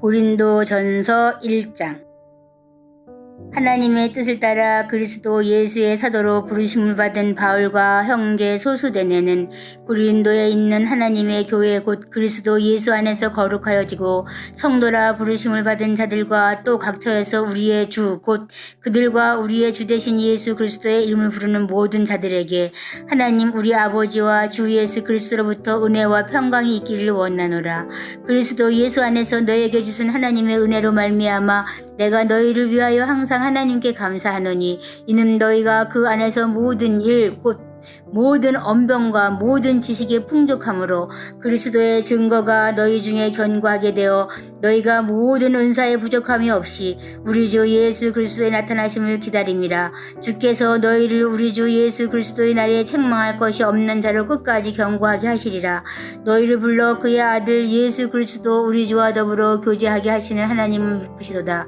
고린도전서 1장. 하나님의 뜻을 따라 그리스도 예수의 사도로 부르심을 받은 바울과 형제 소수대네는 고린도에 있는 하나님의 교회 곧 그리스도 예수 안에서 거룩하여지고 성도라 부르심을 받은 자들과 또 각처에서 우리의 주 곧 그들과 우리의 주 되신 예수 그리스도의 이름을 부르는 모든 자들에게 하나님 우리 아버지와 주 예수 그리스도로부터 은혜와 평강이 있기를 원하노라. 그리스도 예수 안에서 너에게 주신 하나님의 은혜로 말미암아 내가 너희를 위하여 항상 하나님께 감사하노니 이는 너희가 그 안에서 모든 일 곧 모든 언변과 모든 지식의 풍족함으로 그리스도의 증거가 너희 중에 견고하게 되어 너희가 모든 은사에 부족함이 없이 우리 주 예수 그리스도의 나타나심을 기다림이라. 주께서 너희를 우리 주 예수 그리스도의 날에 책망할 것이 없는 자로 끝까지 견고하게 하시리라. 너희를 불러 그의 아들 예수 그리스도 우리 주와 더불어 교제하게 하시는 하나님은 믿으시도다.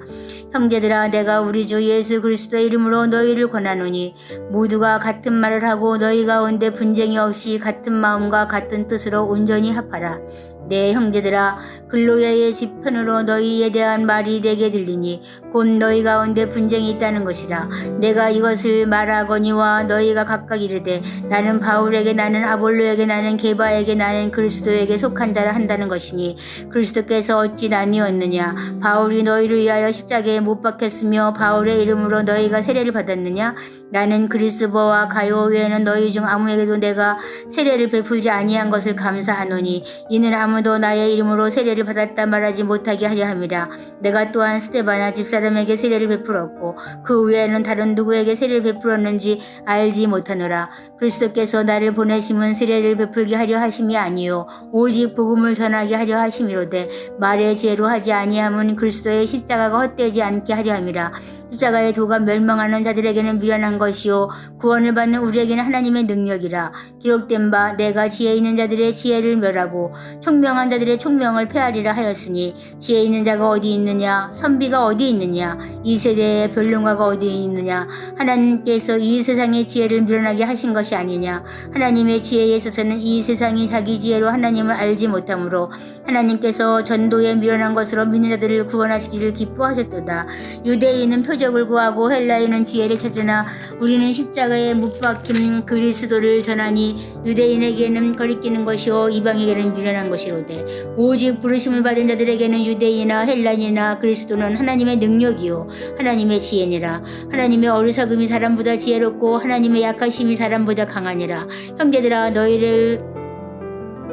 형제들아, 내가 우리 주 예수 그리스도의 이름으로 너희를 권하노니 모두가 같은 말을 하고 너희 가운데 분쟁이 없이 같은 마음과 같은 뜻으로 온전히 합하라. 내 형제들아, 글로야의 집편으로 너희에 대한 말이 내게 들리니 곧 너희 가운데 분쟁이 있다는 것이라. 내가 이것을 말하거니와 너희가 각각 이르되 나는 바울에게 나는 아볼로에게 나는 게바에게 나는 그리스도에게 속한 자라 한다는 것이니 그리스도께서 어찌 나뉘었느냐? 바울이 너희를 위하여 십자가에 못 박혔으며 바울의 이름으로 너희가 세례를 받았느냐? 나는 그리스도와 가요 외에는 너희 중 아무에게도 내가 세례를 베풀지 아니한 것을 감사하노니 이는 아무도 나의 이름으로 세례를 받았다 말하지 못하게 하려 함이라. 내가 또한 스데바나 집사람에게 세례를 베풀었고 그 외에는 다른 누구에게 세례를 베풀었는지 알지 못하노라. 그리스도께서 나를 보내심은 세례를 베풀게 하려 하심이 아니요 오직 복음을 전하게 하려 하심이로되 말의 지혜로 하지 아니함은 그리스도의 십자가가 헛되지 않게 하려 함이라. 십자가의 도가 멸망하는 자들에게는 미련한 것이요 구원을 받는 우리에게는 하나님의 능력이라. 기록된 바 내가 지혜 있는 자들의 지혜를 멸하고 총명한 자들의 총명을 폐하리라 하였으니 지혜 있는 자가 어디 있느냐? 선비가 어디 있느냐? 이 세대의 변론가가 어디 있느냐? 하나님께서 이 세상의 지혜를 미련하게 하신 것이 아니냐? 하나님의 지혜에 있어서는 이 세상이 자기 지혜로 하나님을 알지 못하므로 하나님께서 전도에 미련한 것으로 믿는 자들을 구원하시기를 기뻐하셨도다. 유대인은 표적을 구하고 헬라인은 지혜를 찾으나 우리는 십자가에 못 박힌 그리스도를 전하니 유대인에게는 거리끼는 것이요 이방에게는 미련한 것이로되 오직 부르심을 받은 자들에게는 유대인이나 헬라인이나 그리스도는 하나님의 능력이요 하나님의 지혜니라. 하나님의 어리석음이 사람보다 지혜롭고 하나님의 약하심이 사람보다 강하니라. 형제들아, 너희를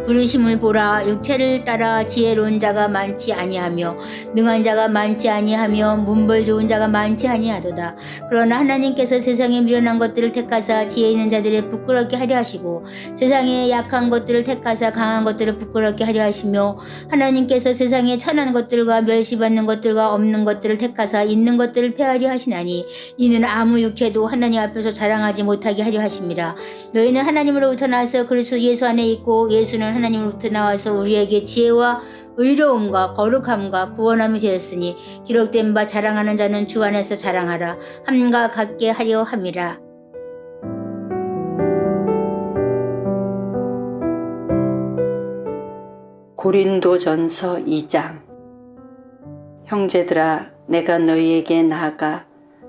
부르심을 보라. 육체를 따라 지혜로운 자가 많지 아니하며 능한 자가 많지 아니하며 문벌 좋은 자가 많지 아니하도다. 그러나 하나님께서 세상에 미련한 것들을 택하사 지혜 있는 자들을 부끄럽게 하려 하시고 세상에 약한 것들을 택하사 강한 것들을 부끄럽게 하려 하시며 하나님께서 세상에 천한 것들과 멸시받는 것들과 없는 것들을 택하사 있는 것들을 폐하려 하시나니 이는 아무 육체도 하나님 앞에서 자랑하지 못하게 하려 하심이라. 너희는 하나님으로부터 나와서 그리스도 예수 안에 있고 예수는 하나님으로부터 나와서 우리에게 지혜와 의로움과 거룩함과 구원함이 되었으니 기록된 바 자랑하는 자는 주 안에서 자랑하라. 함과 같게 하려 함이라. 고린도전서 2장. 형제들아, 내가 너희에게 나아가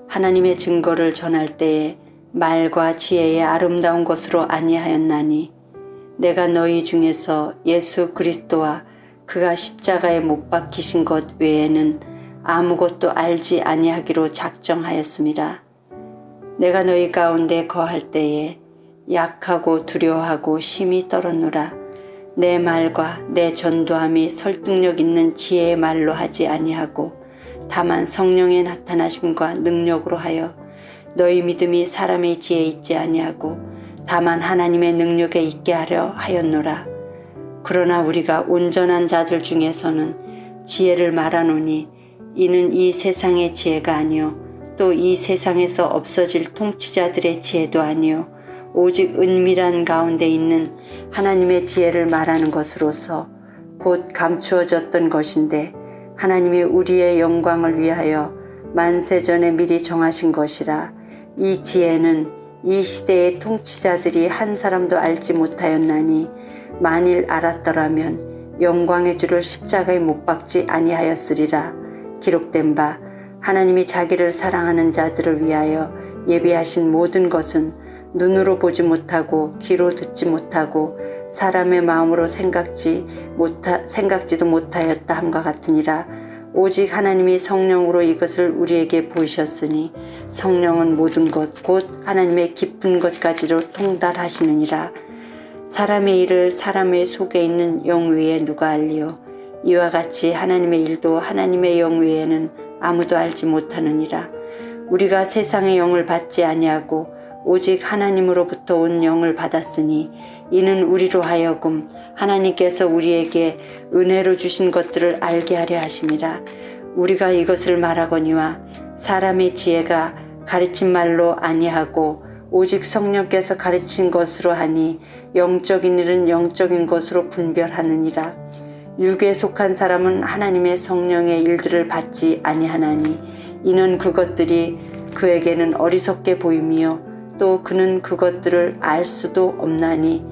하나님의 증거를 전할 때에 말과 지혜의 아름다운 것으로 아니하였나니 내가 너희 중에서 예수 그리스도와 그가 십자가에 못 박히신 것 외에는 아무것도 알지 아니하기로 작정하였음이라. 내가 너희 가운데 거할 때에 약하고 두려워하고 심히 떨었노라. 내 말과 내 전도함이 설득력 있는 지혜의 말로 하지 아니하고 다만 성령의 나타나심과 능력으로 하여 너희 믿음이 사람의 지혜에 있지 아니하고 다만 하나님의 능력에 있게 하려 하였노라. 그러나 우리가 온전한 자들 중에서는 지혜를 말하노니 이는 이 세상의 지혜가 아니요 또 이 세상에서 없어질 통치자들의 지혜도 아니요 오직 은밀한 가운데 있는 하나님의 지혜를 말하는 것으로서 곧 감추어졌던 것인데 하나님이 우리의 영광을 위하여 만세전에 미리 정하신 것이라. 이 지혜는 이 시대의 통치자들이 한 사람도 알지 못하였나니 만일 알았더라면 영광의 주를 십자가에 못 박지 아니하였으리라. 기록된 바 하나님이 자기를 사랑하는 자들을 위하여 예비하신 모든 것은 눈으로 보지 못하고 귀로 듣지 못하고 사람의 마음으로 생각지도 못하였다 함과 같으니라. 오직 하나님이 성령으로 이것을 우리에게 보이셨으니 성령은 모든 것 곧 하나님의 깊은 것까지로 통달하시느니라. 사람의 일을 사람의 속에 있는 영 외에 누가 알리요? 이와 같이 하나님의 일도 하나님의 영 외에는 아무도 알지 못하느니라. 우리가 세상의 영을 받지 아니하고 오직 하나님으로부터 온 영을 받았으니 이는 우리로 하여금 하나님께서 우리에게 은혜로 주신 것들을 알게 하려 하심이라. 우리가 이것을 말하거니와 사람의 지혜가 가르친 말로 아니하고 오직 성령께서 가르친 것으로 하니 영적인 일은 영적인 것으로 분별하느니라. 육에 속한 사람은 하나님의 성령의 일들을 받지 아니하나니 이는 그것들이 그에게는 어리석게 보임이요 또 그는 그것들을 알 수도 없나니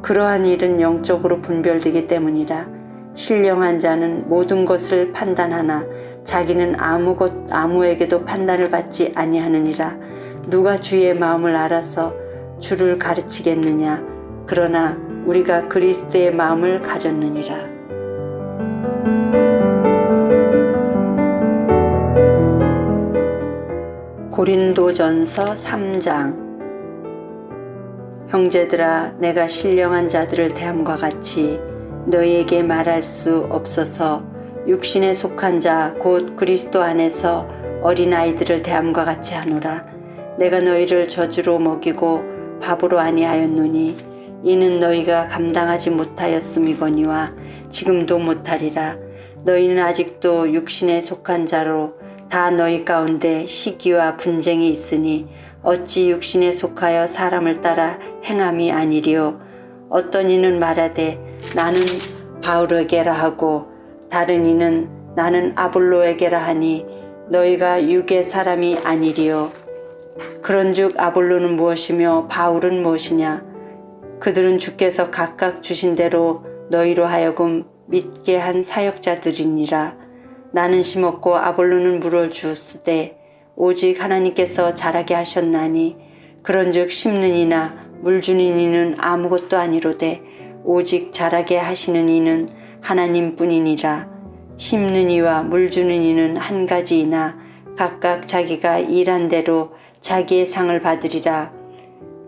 그러한 일은 영적으로 분별되기 때문이라. 신령한 자는 모든 것을 판단하나 자기는 아무에게도 판단을 받지 아니하느니라. 누가 주의 마음을 알아서 주를 가르치겠느냐? 그러나 우리가 그리스도의 마음을 가졌느니라. 고린도전서 3장. 형제들아, 내가 신령한 자들을 대함과 같이 너희에게 말할 수 없어서 육신에 속한 자 곧 그리스도 안에서 어린아이들을 대함과 같이 하노라. 내가 너희를 저주로 먹이고 밥으로 아니하였노니 이는 너희가 감당하지 못하였음이거니와 지금도 못하리라. 너희는 아직도 육신에 속한 자로 다 너희 가운데 시기와 분쟁이 있으니 어찌 육신에 속하여 사람을 따라 행함이 아니리요. 어떤 이는 말하되 나는 바울에게라 하고 다른 이는 나는 아볼로에게라 하니 너희가 육의 사람이 아니리요. 그런즉 아볼로는 무엇이며 바울은 무엇이냐? 그들은 주께서 각각 주신 대로 너희로 하여금 믿게 한 사역자들이니라. 나는 심었고 아볼로는 물을 주었으되 오직 하나님께서 자라게 하셨나니 그런즉 심는 이나 물 주는 이는 아무것도 아니로되 오직 자라게 하시는 이는 하나님뿐이니라. 심는 이와 물 주는 이는 한 가지이나 각각 자기가 일한 대로 자기의 상을 받으리라.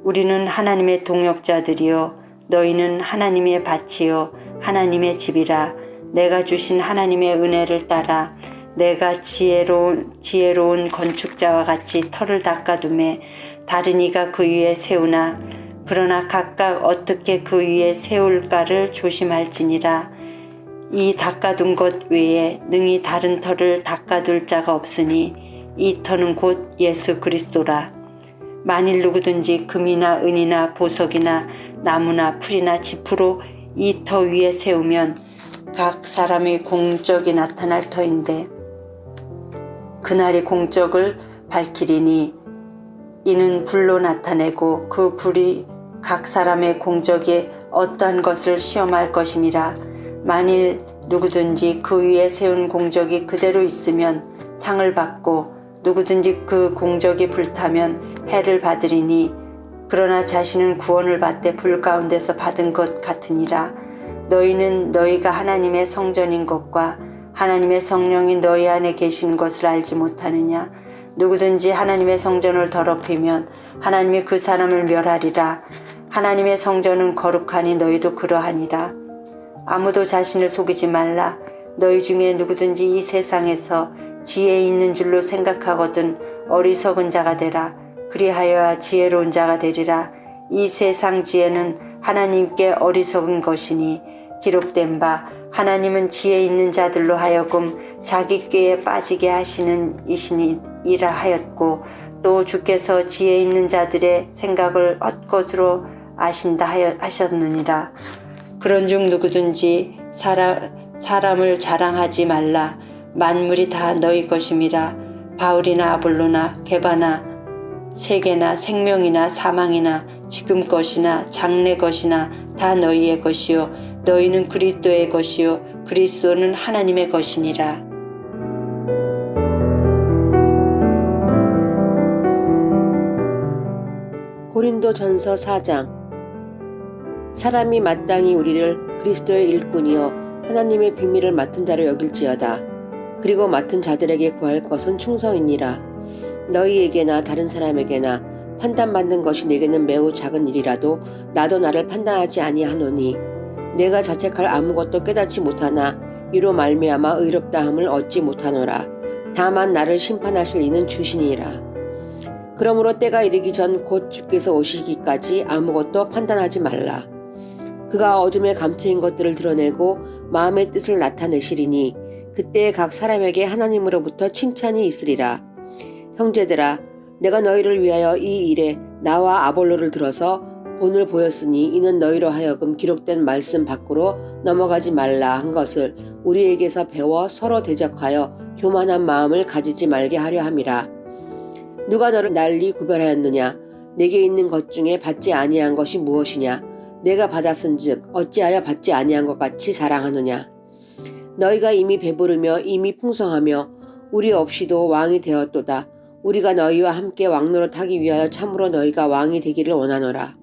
우리는 하나님의 동역자들이요 너희는 하나님의 밭이요 하나님의 집이라. 내가 주신 하나님의 은혜를 따라 내가 지혜로운 건축자와 같이 터를 닦아두매 다른 이가 그 위에 세우나 그러나 각각 어떻게 그 위에 세울까를 조심할지니라. 이 닦아둔 것 외에 능히 다른 터를 닦아둘 자가 없으니 이 터는 곧 예수 그리스도라. 만일 누구든지 금이나 은이나 보석이나 나무나 풀이나 지푸로 이 터 위에 세우면 각 사람의 공적이 나타날 터인데 그날이 공적을 밝히리니 이는 불로 나타내고 그 불이 각 사람의 공적이 어떠한 것을 시험할 것임이라. 만일 누구든지 그 위에 세운 공적이 그대로 있으면 상을 받고 누구든지 그 공적이 불타면 해를 받으리니 그러나 자신은 구원을 받되 불 가운데서 받은 것 같으니라. 너희는 너희가 하나님의 성전인 것과 하나님의 성령이 너희 안에 계신 것을 알지 못하느냐? 누구든지 하나님의 성전을 더럽히면 하나님이 그 사람을 멸하리라. 하나님의 성전은 거룩하니 너희도 그러하니라. 아무도 자신을 속이지 말라. 너희 중에 누구든지 이 세상에서 지혜 있는 줄로 생각하거든 어리석은 자가 되라. 그리하여야 지혜로운 자가 되리라. 이 세상 지혜는 하나님께 어리석은 것이니 기록된 바 하나님은 지혜 있는 자들로 하여금 자기 꾀에 빠지게 하시는 이시니라 하였고 또 주께서 지혜 있는 자들의 생각을 헛것으로 아신다 하셨느니라. 그런즉 누구든지 사람을 자랑하지 말라. 만물이 다 너희 것임이라. 바울이나 아볼로나 게바나 세계나 생명이나 사망이나 지금 것이나 장래 것이나 다 너희의 것이요 너희는 그리스도의 것이요 그리스도는 하나님의 것이니라. 고린도전서 4장. 사람이 마땅히 우리를 그리스도의 일꾼이요 하나님의 비밀을 맡은 자로 여길지어다. 그리고 맡은 자들에게 구할 것은 충성이니라. 너희에게나 다른 사람에게나 판단받는 것이 내게는 매우 작은 일이라도 나도 나를 판단하지 아니하노니 내가 자책할 아무것도 깨닫지 못하나 이로 말미암아 의롭다함을 얻지 못하노라. 다만 나를 심판하실 이는 주시니라. 그러므로 때가 이르기 전 곧 주께서 오시기까지 아무것도 판단하지 말라. 그가 어둠에 감춰인 것들을 드러내고 마음의 뜻을 나타내시리니 그때에 각 사람에게 하나님으로부터 칭찬이 있으리라. 형제들아, 내가 너희를 위하여 이 일에 나와 아볼로를 들어서 본을 보였으니 이는 너희로 하여금 기록된 말씀 밖으로 넘어가지 말라 한 것을 우리에게서 배워 서로 대적하여 교만한 마음을 가지지 말게 하려 함이라. 누가 너를 날리 구별하였느냐? 내게 있는 것 중에 받지 아니한 것이 무엇이냐? 내가 받았은즉 어찌하여 받지 아니한 것 같이 자랑하느냐? 너희가 이미 배부르며 이미 풍성하며 우리 없이도 왕이 되었도다. 우리가 너희와 함께 왕노릇하기 위하여 참으로 너희가 왕이 되기를 원하노라.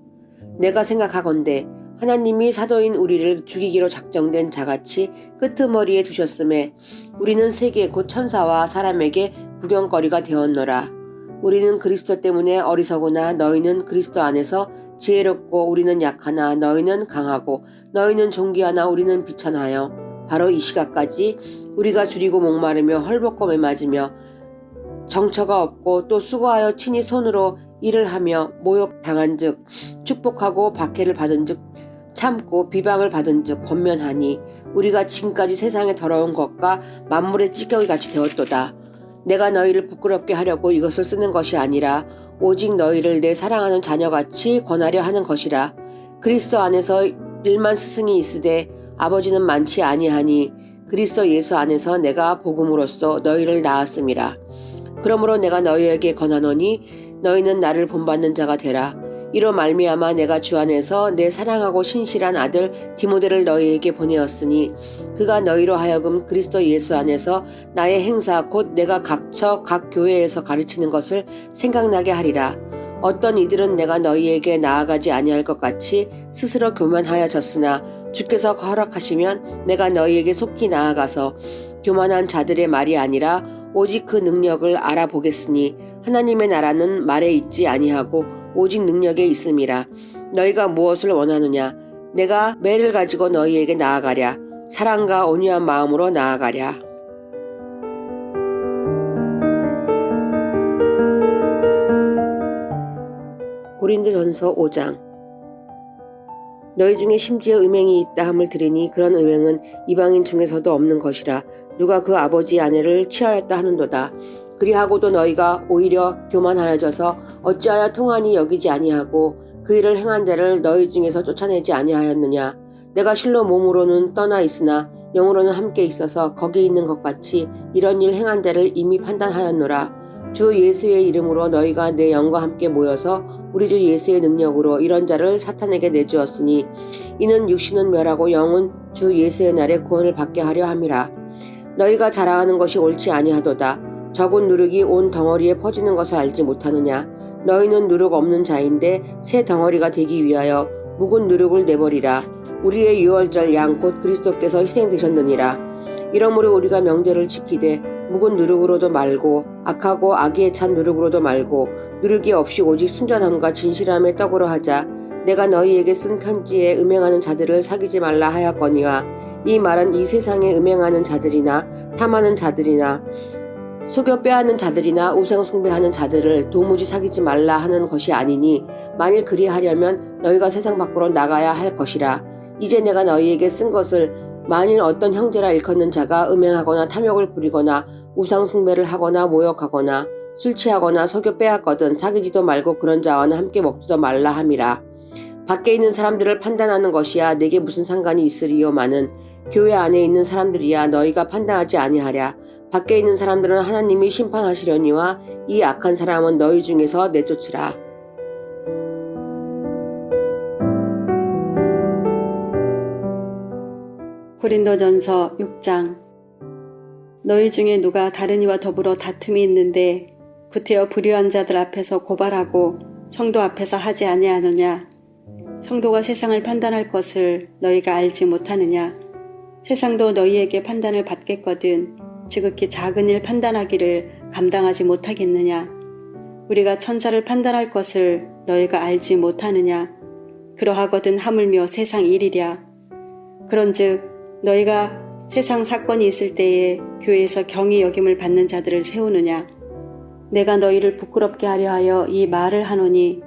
내가 생각하건대 하나님이 사도인 우리를 죽이기로 작정된 자같이 끄트머리에 두셨음에 우리는 세계 곧 천사와 사람에게 구경거리가 되었노라. 우리는 그리스도 때문에 어리석으나 너희는 그리스도 안에서 지혜롭고 우리는 약하나 너희는 강하고 너희는 존귀하나 우리는 비천하여 바로 이 시각까지 우리가 줄이고 목마르며 헐벗고 매맞으며 정처가 없고 또 수고하여 친히 손으로 일을 하며 모욕당한즉 축복하고 박해를 받은즉 참고 비방을 받은즉 권면하니 우리가 지금까지 세상의 더러운 것과 만물의 찌꺼기 같이 되었도다. 내가 너희를 부끄럽게 하려고 이것을 쓰는 것이 아니라 오직 너희를 내 사랑하는 자녀같이 권하려 하는 것이라. 그리스도 안에서 1만 스승이 있으되 아버지는 많지 아니하니 그리스도 예수 안에서 내가 복음으로써 너희를 낳았음이라. 그러므로 내가 너희에게 권하노니 너희는 나를 본받는 자가 되라. 이로 말미암아 내가 주 안에서 내 사랑하고 신실한 아들 디모데를 너희에게 보내었으니 그가 너희로 하여금 그리스도 예수 안에서 나의 행사 곧 내가 각처 각 교회에서 가르치는 것을 생각나게 하리라. 어떤 이들은 내가 너희에게 나아가지 아니할 것 같이 스스로 교만하여졌으나 주께서 허락하시면 내가 너희에게 속히 나아가서 교만한 자들의 말이 아니라 오직 그 능력을 알아보겠으니 하나님의 나라는 말에 있지 아니하고 오직 능력에 있음이라. 너희가 무엇을 원하느냐? 내가 매를 가지고 너희에게 나아가랴. 사랑과 온유한 마음으로 나아가랴. 고린도전서 5장. 너희 중에 심지어 음행이 있다 함을 들으니 그런 음행은 이방인 중에서도 없는 것이라. 누가 그 아버지 아내를 취하였다 하는도다. 그리하고도 너희가 오히려 교만하여져서 어찌하여 통하니 여기지 아니하고 그 일을 행한 자를 너희 중에서 쫓아내지 아니하였느냐. 내가 실로 몸으로는 떠나 있으나 영으로는 함께 있어서 거기 있는 것 같이 이런 일 행한 자를 이미 판단하였노라. 주 예수의 이름으로 너희가 내 영과 함께 모여서 우리 주 예수의 능력으로 이런 자를 사탄에게 내주었으니 이는 육신은 멸하고 영은 주 예수의 날에 구원을 받게 하려 함이라. 너희가 자랑하는 것이 옳지 아니하도다. 적은 누룩이 온 덩어리에 퍼지는 것을 알지 못하느냐. 너희는 누룩 없는 자인데 새 덩어리가 되기 위하여 묵은 누룩을 내버리라. 우리의 유월절 양 곧 그리스도께서 희생되셨느니라. 이러므로 우리가 명절을 지키되 묵은 누룩으로도 말고 악하고 악의에 찬 누룩으로도 말고 누룩이 없이 오직 순전함과 진실함의 떡으로 하자. 내가 너희에게 쓴 편지에 음행하는 자들을 사귀지 말라 하였거니와 이 말은 이 세상에 음행하는 자들이나 탐하는 자들이나 속여 빼앗는 자들이나 우상 숭배하는 자들을 도무지 사귀지 말라 하는 것이 아니니 만일 그리하려면 너희가 세상 밖으로 나가야 할 것이라. 이제 내가 너희에게 쓴 것을 만일 어떤 형제라 일컫는 자가 음행하거나 탐욕을 부리거나 우상 숭배를 하거나 모욕하거나 술 취하거나 속여 빼앗거든 사귀지도 말고 그런 자와는 함께 먹지도 말라 함이라. 밖에 있는 사람들을 판단하는 것이야 내게 무슨 상관이 있으리요마는 교회 안에 있는 사람들이야 너희가 판단하지 아니하랴. 밖에 있는 사람들은 하나님이 심판하시려니와 이 악한 사람은 너희 중에서 내쫓으라. 고린도전서 6장. 너희 중에 누가 다른 이와 더불어 다툼이 있는데 구태여 불의한 자들 앞에서 고발하고 성도 앞에서 하지 아니하느냐? 성도가 세상을 판단할 것을 너희가 알지 못하느냐? 세상도 너희에게 판단을 받겠거든 지극히 작은 일 판단하기를 감당하지 못하겠느냐? 우리가 천사를 판단할 것을 너희가 알지 못하느냐? 그러하거든 하물며 세상 일이랴. 그런즉 너희가 세상 사건이 있을 때에 교회에서 경히 여김을 받는 자들을 세우느냐? 내가 너희를 부끄럽게 하려 하여 이 말을 하노니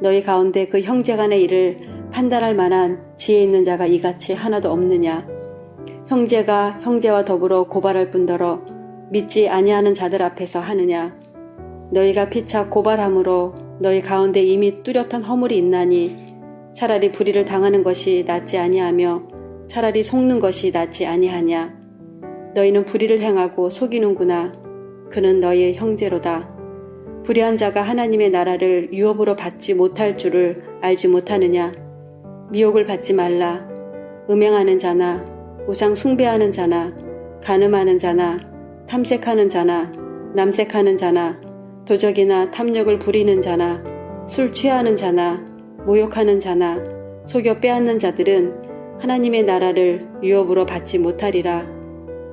너희 가운데 그 형제간의 일을 판단할 만한 지혜 있는 자가 이같이 하나도 없느냐? 형제가 형제와 더불어 고발할 뿐더러 믿지 아니하는 자들 앞에서 하느냐? 너희가 피차 고발함으로 너희 가운데 이미 뚜렷한 허물이 있나니 차라리 불의를 당하는 것이 낫지 아니하며 차라리 속는 것이 낫지 아니하냐? 너희는 불의를 행하고 속이는구나. 그는 너희의 형제로다. 불의한 자가 하나님의 나라를 유업으로 받지 못할 줄을 알지 못하느냐? 미혹을 받지 말라. 음행하는 자나 우상 숭배하는 자나 간음하는 자나 탐색하는 자나 남색하는 자나 도적이나 탐욕을 부리는 자나 술 취하는 자나 모욕하는 자나 속여 빼앗는 자들은 하나님의 나라를 유업으로 받지 못하리라.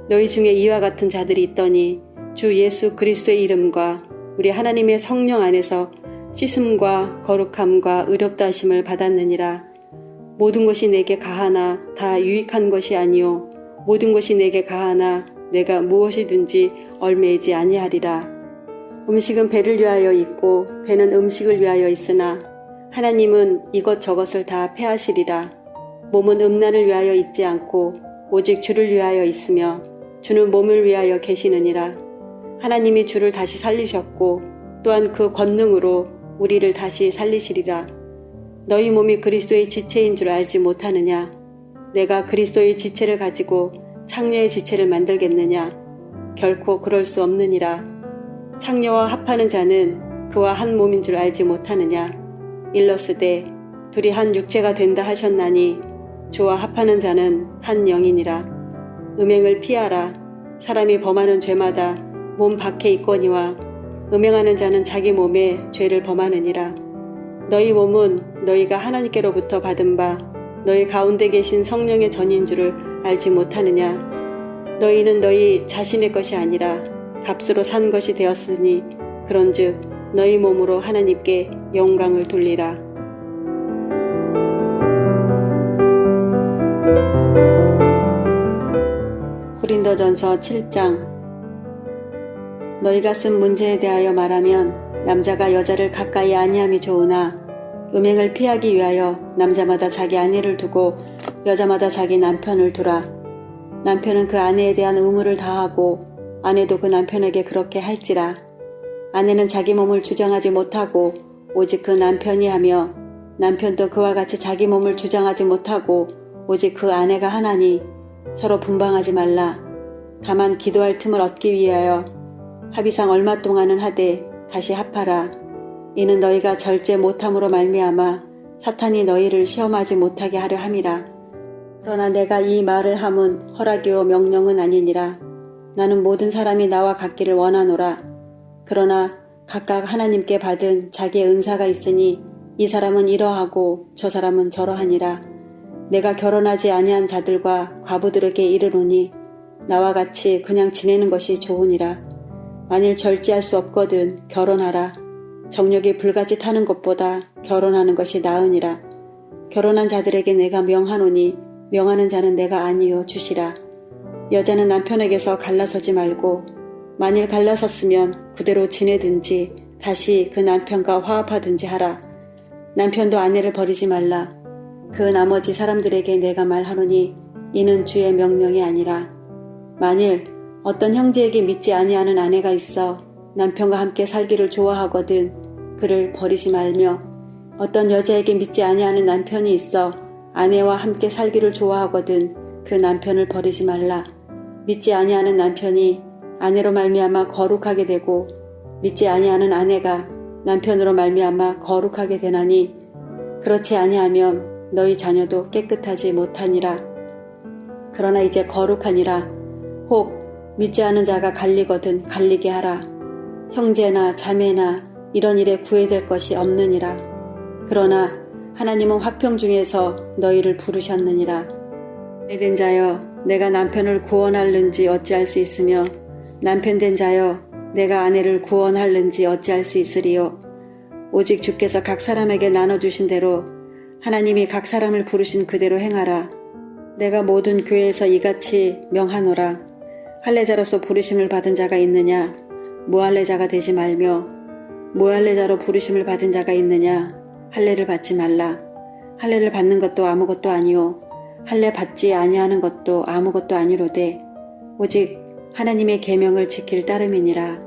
너희 중에 이와 같은 자들이 있더니 주 예수 그리스도의 이름과 우리 하나님의 성령 안에서 씻음과 거룩함과 의롭다 하심을 받았느니라. 모든 것이 내게 가하나 다 유익한 것이 아니요 모든 것이 내게 가하나 내가 무엇이든지 얽매이지 아니하리라. 음식은 배를 위하여 있고 배는 음식을 위하여 있으나 하나님은 이것저것을 다 패하시리라. 몸은 음란을 위하여 있지 않고 오직 주를 위하여 있으며 주는 몸을 위하여 계시느니라. 하나님이 주를 다시 살리셨고 또한 그 권능으로 우리를 다시 살리시리라. 너희 몸이 그리스도의 지체인 줄 알지 못하느냐? 내가 그리스도의 지체를 가지고 창녀의 지체를 만들겠느냐? 결코 그럴 수 없느니라. 창녀와 합하는 자는 그와 한 몸인 줄 알지 못하느냐? 일러스되 둘이 한 육체가 된다 하셨나니 주와 합하는 자는 한 영이니라. 음행을 피하라. 사람이 범하는 죄마다 몸 밖에 있거니와 음행하는 자는 자기 몸에 죄를 범하느니라. 너희 몸은 너희가 하나님께로부터 받은 바 너희 가운데 계신 성령의 전인 줄을 알지 못하느냐? 너희는 너희 자신의 것이 아니라 값으로 산 것이 되었으니 그런즉 너희 몸으로 하나님께 영광을 돌리라. 고린도전서 7장. 너희가 쓴 문제에 대하여 말하면 남자가 여자를 가까이 아니함이 좋으나 음행을 피하기 위하여 남자마다 자기 아내를 두고 여자마다 자기 남편을 두라. 남편은 그 아내에 대한 의무를 다하고 아내도 그 남편에게 그렇게 할지라. 아내는 자기 몸을 주장하지 못하고 오직 그 남편이 하며 남편도 그와 같이 자기 몸을 주장하지 못하고 오직 그 아내가 하나니 서로 분방하지 말라. 다만 기도할 틈을 얻기 위하여 합의상 얼마 동안은 하되 다시 합하라. 이는 너희가 절제 못함으로 말미암아 사탄이 너희를 시험하지 못하게 하려 함이라. 그러나 내가 이 말을 함은 허락이요 명령은 아니니라. 나는 모든 사람이 나와 같기를 원하노라. 그러나 각각 하나님께 받은 자기의 은사가 있으니 이 사람은 이러하고 저 사람은 저러하니라. 내가 결혼하지 아니한 자들과 과부들에게 이르노니 나와 같이 그냥 지내는 것이 좋으니라. 만일 절제할 수 없거든 결혼하라. 정욕이 불같이 타는 것보다 결혼하는 것이 나으니라. 결혼한 자들에게 내가 명하노니 명하는 자는 내가 아니요 주시라. 여자는 남편에게서 갈라서지 말고 만일 갈라섰으면 그대로 지내든지 다시 그 남편과 화합하든지 하라. 남편도 아내를 버리지 말라. 그 나머지 사람들에게 내가 말하노니 이는 주의 명령이 아니라. 만일 어떤 형제에게 믿지 아니하는 아내가 있어 남편과 함께 살기를 좋아하거든 그를 버리지 말며 어떤 여자에게 믿지 아니하는 남편이 있어 아내와 함께 살기를 좋아하거든 그 남편을 버리지 말라. 믿지 아니하는 남편이 아내로 말미암아 거룩하게 되고 믿지 아니하는 아내가 남편으로 말미암아 거룩하게 되나니 그렇지 아니하면 너희 자녀도 깨끗하지 못하니라. 그러나 이제 거룩하니라. 혹 믿지 않은 자가 갈리거든 갈리게 하라. 형제나 자매나 이런 일에 구애될 것이 없느니라. 그러나 하나님은 화평 중에서 너희를 부르셨느니라. 된 자여, 내가 남편을 구원할는지 어찌할 수 있으며 남편 된 자여, 내가 아내를 구원할는지 어찌할 수 있으리요. 오직 주께서 각 사람에게 나눠주신 대로 하나님이 각 사람을 부르신 그대로 행하라. 내가 모든 교회에서 이같이 명하노라. 할례자로서 부르심을 받은 자가 있느냐? 무할례자가 되지 말며, 무할례자로 부르심을 받은 자가 있느냐? 할례를 받지 말라. 할례를 받는 것도 아무것도 아니요, 할례 받지 아니하는 것도 아무것도 아니로되 오직 하나님의 계명을 지킬 따름이니라.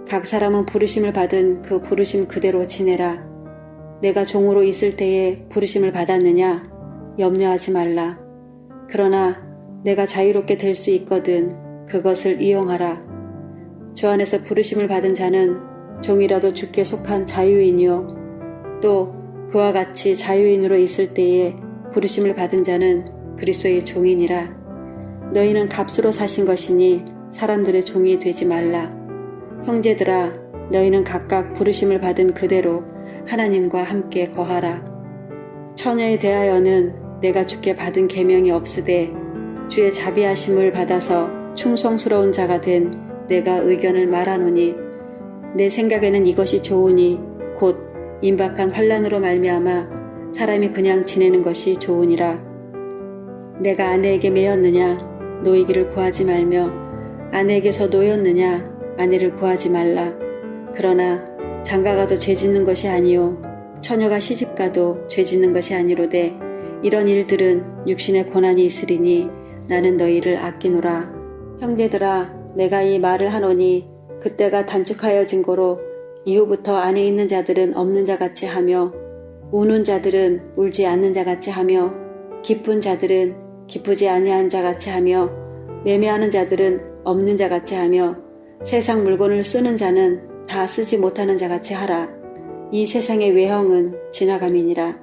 각 사람은 부르심을 받은 그 부르심 그대로 지내라. 내가 종으로 있을 때에 부르심을 받았느냐? 염려하지 말라. 그러나 내가 자유롭게 될 수 있거든 그것을 이용하라. 주 안에서 부르심을 받은 자는 종이라도 주께 속한 자유인이요, 또 그와 같이 자유인으로 있을 때에 부르심을 받은 자는 그리스도의 종이니라. 너희는 값으로 사신 것이니 사람들의 종이 되지 말라. 형제들아, 너희는 각각 부르심을 받은 그대로 하나님과 함께 거하라. 처녀에 대하여는 내가 주께 받은 계명이 없으되 주의 자비하심을 받아서 충성스러운 자가 된 내가 의견을 말하노니, 내 생각에는 이것이 좋으니 곧 임박한 환난으로 말미암아 사람이 그냥 지내는 것이 좋으니라. 내가 아내에게 매였느냐? 노이기를 구하지 말며, 아내에게서 노였느냐? 아내를 구하지 말라. 그러나 장가가도 죄짓는 것이 아니요, 처녀가 시집가도 죄짓는 것이 아니로되 이런 일들은 육신의 고난이 있으리니 나는 너희를 아끼노라. 형제들아, 내가 이 말을 하노니 그때가 단축하여진 고로 이후부터 안에 있는 자들은 없는 자같이 하며, 우는 자들은 울지 않는 자같이 하며, 기쁜 자들은 기쁘지 아니한 자같이 하며, 매매하는 자들은 없는 자같이 하며, 세상 물건을 쓰는 자는 다 쓰지 못하는 자같이 하라. 이 세상의 외형은 지나감이니라.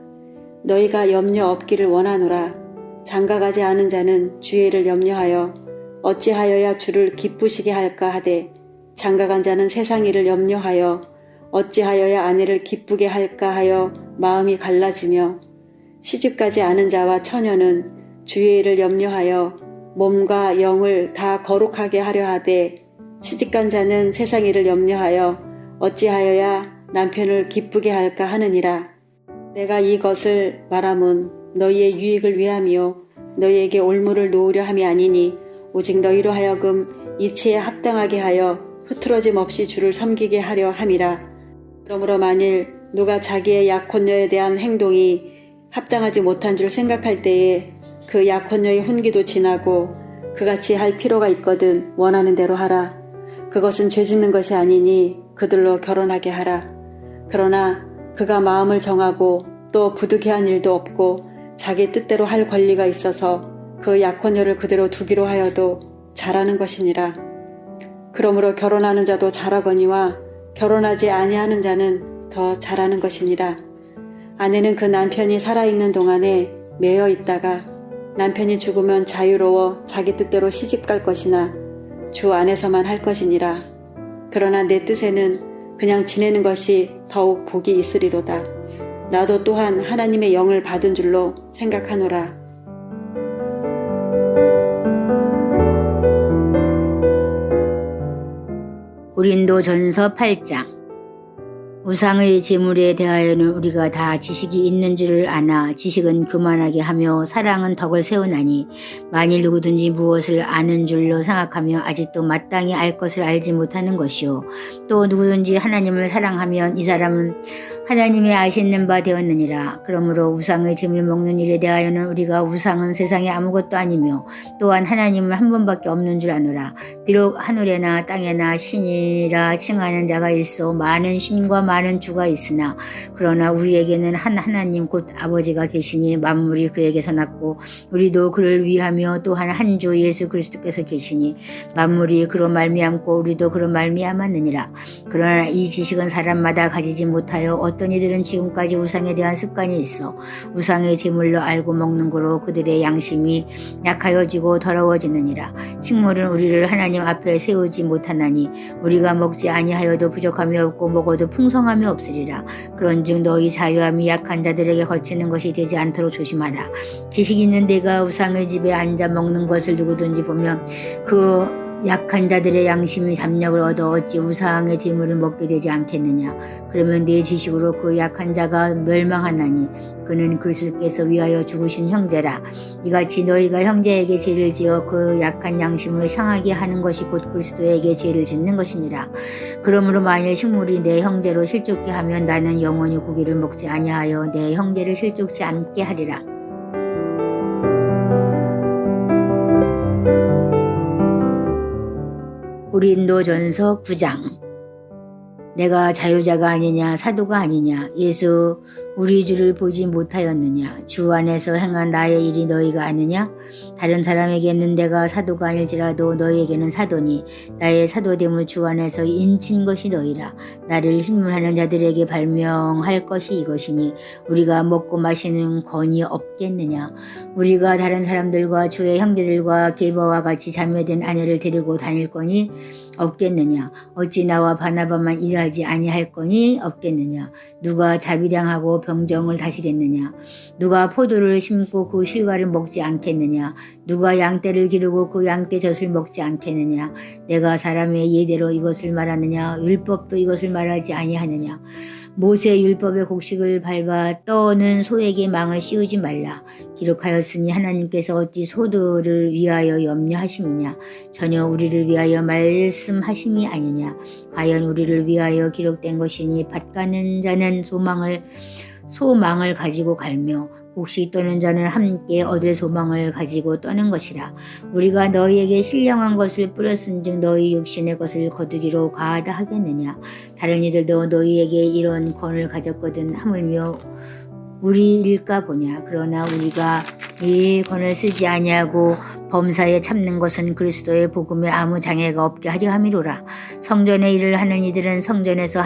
너희가 염려 없기를 원하노라. 장가가지 않은 자는 주의를 염려하여 어찌하여야 주를 기쁘시게 할까 하되, 장가간 자는 세상 일을 염려하여 어찌하여야 아내를 기쁘게 할까 하여 마음이 갈라지며, 시집가지 않은 자와 처녀는 주의 일을 염려하여 몸과 영을 다 거룩하게 하려 하되, 시집간 자는 세상 일을 염려하여 어찌하여야 남편을 기쁘게 할까 하느니라. 내가 이것을 말함은 너희의 유익을 위함이요, 너희에게 올무를 놓으려 함이 아니니 오직 너희로 하여금 이치에 합당하게 하여 흐트러짐 없이 주를 섬기게 하려 함이라. 그러므로 만일 누가 자기의 약혼녀에 대한 행동이 합당하지 못한 줄 생각할 때에 그 약혼녀의 혼기도 지나고 그같이 할 필요가 있거든 원하는 대로 하라. 그것은 죄짓는 것이 아니니 그들로 결혼하게 하라. 그러나 그가 마음을 정하고 또 부득이한 일도 없고 자기 뜻대로 할 권리가 있어서 그 약혼녀를 그대로 두기로 하여도 잘하는 것이니라. 그러므로 결혼하는 자도 잘하거니와 결혼하지 아니하는 자는 더 잘하는 것이니라. 아내는 그 남편이 살아있는 동안에 매여 있다가 남편이 죽으면 자유로워 자기 뜻대로 시집갈 것이나 주 안에서만 할 것이니라. 그러나 내 뜻에는 그냥 지내는 것이 더욱 복이 있으리로다. 나도 또한 하나님의 영을 받은 줄로 생각하노라. 고린도전서 8장. 우상의 제물에 대하여는 우리가 다 지식이 있는 줄을 아나 지식은 그만하게 하며 사랑은 덕을 세우나니, 만일 누구든지 무엇을 아는 줄로 생각하며 아직도 마땅히 알 것을 알지 못하는 것이요, 또 누구든지 하나님을 사랑하면 이 사람은 하나님의 아시는 바 되었느니라. 그러므로 우상의 제물 먹는 일에 대하여는 우리가 우상은 세상에 아무것도 아니며 또한 하나님은 한 분밖에 없는 줄 아노라. 비록 하늘에나 땅에나 신이라 칭하는 자가 있어 많은 신과 많은 주가 있으나, 그러나 우리에게는 한 하나님 곧 아버지가 계시니 만물이 그에게서 났고 우리도 그를 위하며 또한 한 주 예수 그리스도께서 계시니 만물이 그로 말미암고 우리도 그로 말미암았느니라. 그러나 이 지식은 사람마다 가지지 못하여 어떤 이들은 지금까지 우상에 대한 습관이 있어 우상의 제물로 알고 먹는 거로 그들의 양심이 약하여지고 더러워지느니라. 식물은 우리를 하나님 앞에 세우지 못하나니 우리가 먹지 아니하여도 부족함이 없고 먹어도 풍성함이 없으리라. 그런즉 너희 자유함이 약한 자들에게 거치는 것이 되지 않도록 조심하라. 지식 있는 데가 우상의 집에 앉아 먹는 것을 누구든지 보면 그 약한 자들의 양심이 담력을 얻어 어찌 우상의 제물을 먹게 되지 않겠느냐. 그러면 네 지식으로 그 약한 자가 멸망하나니 그는 그리스도께서 위하여 죽으신 형제라. 이같이 너희가 형제에게 죄를 지어 그 약한 양심을 상하게 하는 것이 곧 그리스도에게 죄를 짓는 것이니라. 그러므로 만일 식물이 내 형제로 실족게 하면 나는 영원히 고기를 먹지 아니하여 내 형제를 실족지 않게 하리라. 고린도전서 9장. 내가 자유자가 아니냐 사도가 아니냐 예수 우리 주를 보지 못하였느냐 주 안에서 행한 나의 일이 너희가 아느냐 다른 사람에게는 내가 사도가 아닐지라도 너희에게는 사도니 나의 사도됨을 주 안에서 인친 것이 너희라. 나를 흰문하는 자들에게 발명할 것이 이것이니 우리가 먹고 마시는 권이 없겠느냐. 우리가 다른 사람들과 주의 형제들과 게바와 같이 자매된 아내를 데리고 다닐 거니 없겠느냐. 어찌 나와 바나바만 일하지 아니할 거니 없겠느냐. 누가 자비량하고 병정을 다스리겠느냐. 누가 포도를 심고 그 실과를 먹지 않겠느냐. 누가 양떼를 기르고 그 양떼 젖을 먹지 않겠느냐. 내가 사람의 예대로 이것을 말하느냐. 율법도 이것을 말하지 아니하느냐. 모세 율법의 곡식을 밟아 떠는 소에게 망을 씌우지 말라. 기록하였으니 하나님께서 어찌 소들을 위하여 염려하심이냐. 전혀 우리를 위하여 말씀하심이 아니냐. 과연 우리를 위하여 기록된 것이니 밭 가는 자는 소망을 가지고 갈며 곡식 떠는 자는 함께 얻을 소망을 가지고 떠는 것이라. 우리가 너희에게 신령한 것을 뿌렸은즉 너희 육신의 것을 거두기로 과하다 하겠느냐. 다른 이들도 너희에게 이런 권을 가졌거든 하물며 우리일까 보냐. 그러나 우리가 이 권을 쓰지 아니하고 범사에 참는 것은 그리스도의 복음에 아무 장애가 없게 하려 함이로라. 성전의 일을 하는 이들은 성전에서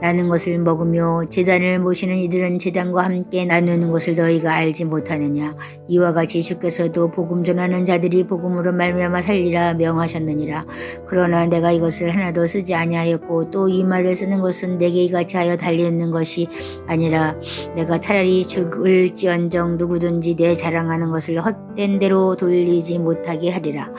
나는 것을 먹으며 제단을 모시는 이들은 제단과 함께 나누는 것을 너희가 알지 못하느냐. 이와 같이 주께서도 복음 전하는 자들이 복음으로 말미암아 살리라 명하셨느니라. 그러나 내가 이것을 하나도 쓰지 아니하였고 또 이 말을 쓰는 것은 내게 이같이 하여 달리는 것이 아니라 내가 차라리 죽을지언정 누구든지 내 자랑하는 것을 헛된 대로 돌리지 못하게 하리라.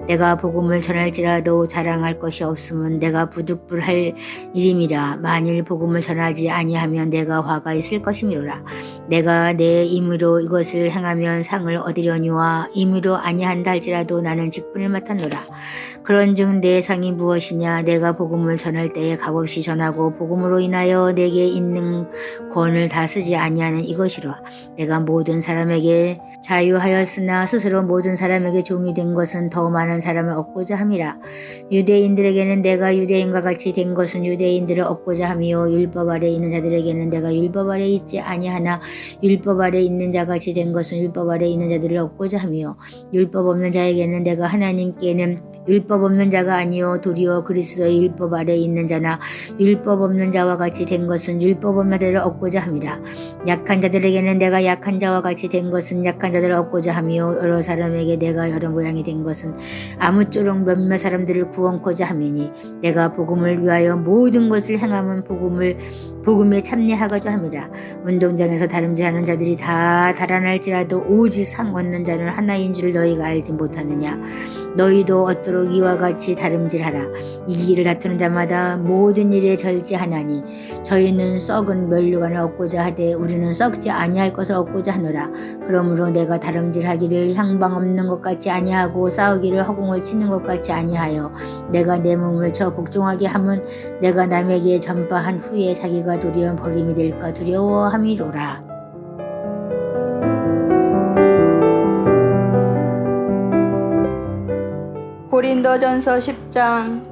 내가 복음을 전할지라도 자랑할 것이 없으면 내가 부득불할 일임이라. 만일 복음을 전하지 아니하면 내가 화가 있을 것이미로라. 내가 내 임의로 이것을 행하면 상을 얻으려니와 임의로 아니한다 할지라도 나는 직분을 맡았노라. 그런즉 내 상이 무엇이냐. 내가 복음을 전할 때에 값없이 전하고 복음으로 인하여 내게 있는 권을 다 쓰지 아니하는 이것이라. 내가 모든 사람에게 자유하였으나 스스로 모든 사람에게 종이 된 것은 더 많은 사람을 얻고자 함이라. 유대인들에게는 내가 유대인과 같이 된 것은 유대인들을 얻고자 함이요 율법 아래 있는 자들에게는 내가 율법 아래 있지 아니하나 율법 아래 있는 자같이 된 것은 율법 아래 있는 자들을 얻고자 함이요 율법 없는 자에게는 내가 하나님께는 율법 없는 자가 아니요 도리어 그리스도의 율법 아래 있는 자나 율법 없는 자와 같이 된 것은 율법 없는 자들을 얻고자 함이라. 약한 자들에게는 내가 약한 자와 같이 된 것은 약한 자들을 얻고자 함이요 여러 사람에게 내가 여러 모양이 된 것은 아무쪼록 몇몇 사람들을 구원코자 함이니 내가 복음을 위하여 모든 것을 행하면 복음에 참여하고자 함이라. 운동장에서 다름질하는 자들이 다 달아날지라도 오직 상 얻는 자는 하나인 줄 너희가 알지 못하느냐. 너희도 얻도록 이와 같이 다름질하라. 이기기를 다투는 자마다 모든 일에 절제하나니 저희는 썩은 면류관을 얻고자 하되 우리는 썩지 아니할 것을 얻고자 하노라. 그러므로 내가 다름질하기를 향방 없는 것 같이 아니하고 싸우기를 허공을 치는 것 같이 아니하여 내가 내 몸을 쳐 복종하게 하면 내가 남에게 전파한 후에 자기가 도리어 버림이 될까 두려워함이로라. 고린도전서 10장.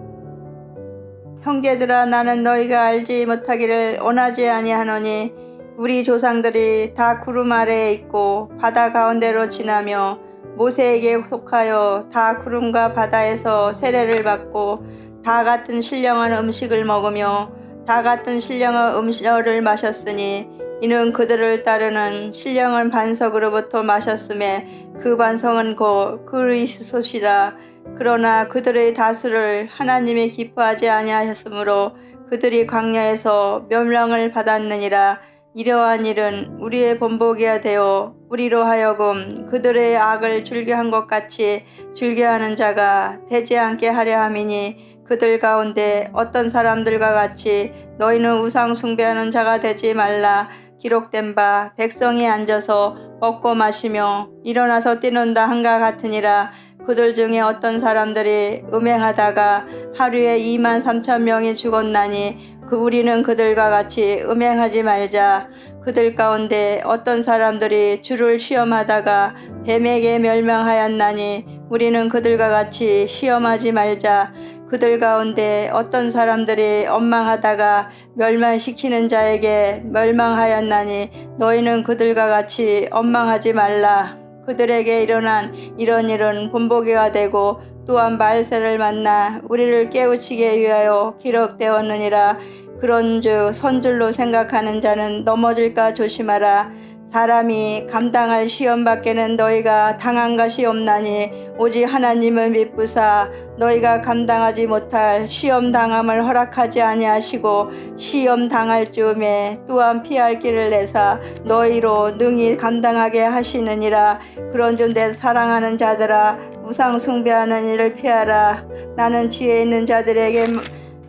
형제들아 나는 너희가 알지 못하기를 원하지 아니하노니 우리 조상들이 다 구름 아래에 있고 바다 가운데로 지나며 모세에게 속하여 다 구름과 바다에서 세례를 받고 다 같은 신령한 음식을 먹으며 다 같은 신령한 음료를 마셨으니 이는 그들을 따르는 신령한 반석으로부터 마셨음에 그 반석은 곧 그리스도시라. 그러나 그들의 다수를 하나님이 기뻐하지 아니하셨으므로 그들이 광야에서 멸망을 받았느니라. 이러한 일은 우리의 본보기가 되어 우리로 하여금 그들의 악을 즐겨한 것 같이 즐겨하는 자가 되지 않게 하려 함이니 그들 가운데 어떤 사람들과 같이 너희는 우상 숭배하는 자가 되지 말라. 기록된 바 백성이 앉아서 먹고 마시며 일어나서 뛰는다 한가 같으니라. 그들 중에 어떤 사람들이 음행하다가 하루에 23,000명이 죽었나니 우리는 그들과 같이 음행하지 말자. 그들 가운데 어떤 사람들이 주를 시험하다가 뱀에게 멸망하였나니 우리는 그들과 같이 시험하지 말자. 그들 가운데 어떤 사람들이 원망하다가 멸망시키는 자에게 멸망하였나니 너희는 그들과 같이 원망하지 말라. 그들에게 일어난 이런 일은 본보기가 되고 또한 말세를 만나 우리를 깨우치게 위하여 기록되었느니라. 그런즉 선줄로 생각하는 자는 넘어질까 조심하라. 사람이 감당할 시험 밖에는 너희가 당한 것이 없나니 오직 하나님을 믿부사 너희가 감당하지 못할 시험 당함을 허락하지 아니하시고 시험 당할 즈음에 또한 피할 길을 내사 너희로 능히 감당하게 하시느니라. 그런즉 내 사랑하는 자들아 우상 숭배하는 일을 피하라. 나는 지혜 있는 자들에게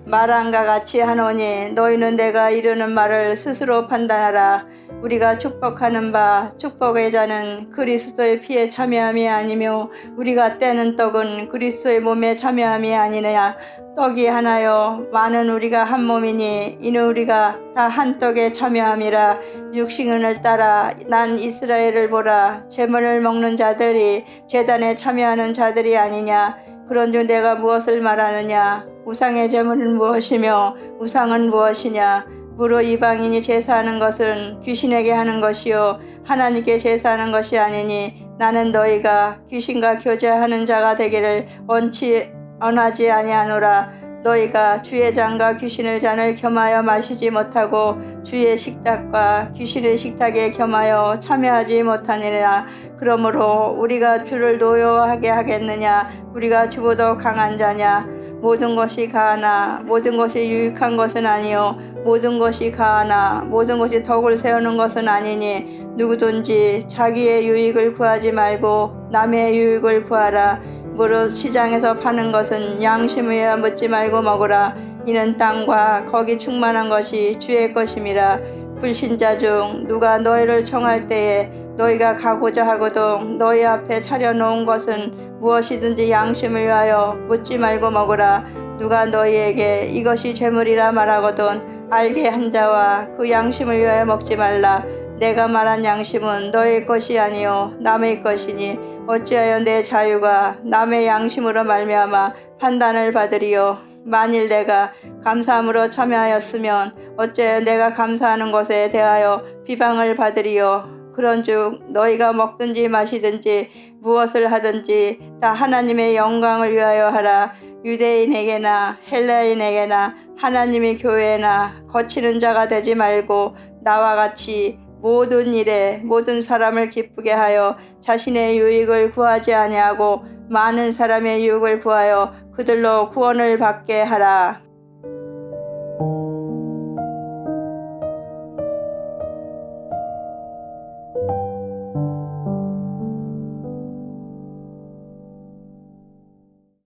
말한과 같이 하노니 너희는 내가 이르는 말을 스스로 판단하라. 우리가 축복하는 바 축복의 자는 그리스도의 피에 참여함이 아니며 우리가 떼는 떡은 그리스도의 몸에 참여함이 아니냐. 떡이 하나요 많은 우리가 한 몸이니 이는 우리가 다 한 떡에 참여함이라. 육신을 따라 난 이스라엘을 보라. 제물을 먹는 자들이 제단에 참여하는 자들이 아니냐. 그런즉 내가 무엇을 말하느냐. 우상의 제물은 무엇이며 우상은 무엇이냐. 무릇 이방인이 제사하는 것은 귀신에게 하는 것이요 하나님께 제사하는 것이 아니니 나는 너희가 귀신과 교제하는 자가 되기를 원하지 아니하노라. 너희가 주의 잔과 귀신의 잔을 겸하여 마시지 못하고 주의 식탁과 귀신의 식탁에 겸하여 참여하지 못하느니라. 그러므로 우리가 주를 노여워하게 하겠느냐. 우리가 주보다 강한 자냐. 모든 것이 가하나 모든 것이 유익한 것은 아니요 모든 것이 가하나 모든 것이 덕을 세우는 것은 아니니 누구든지 자기의 유익을 구하지 말고 남의 유익을 구하라. 무릇 시장에서 파는 것은 양심을 묻지 말고 먹으라. 이는 땅과 거기 충만한 것이 주의 것임이라. 불신자 중 누가 너희를 청할 때에 너희가 가고자 하거든 너희 앞에 차려놓은 것은 무엇이든지 양심을 위하여 묻지 말고 먹으라. 누가 너희에게 이것이 재물이라 말하거든 알게 한 자와 그 양심을 위하여 먹지 말라. 내가 말한 양심은 너희 것이 아니요 남의 것이니 어찌하여 내 자유가 남의 양심으로 말미암아 판단을 받으리요. 만일 내가 감사함으로 참여하였으면 어찌하여 내가 감사하는 것에 대하여 비방을 받으리요. 그런즉 너희가 먹든지 마시든지 무엇을 하든지 다 하나님의 영광을 위하여 하라. 유대인에게나 헬라인에게나 하나님의 교회나 거치는 자가 되지 말고 나와 같이 모든 일에 모든 사람을 기쁘게 하여 자신의 유익을 구하지 아니하고 많은 사람의 유익을 구하여 그들로 구원을 받게 하라.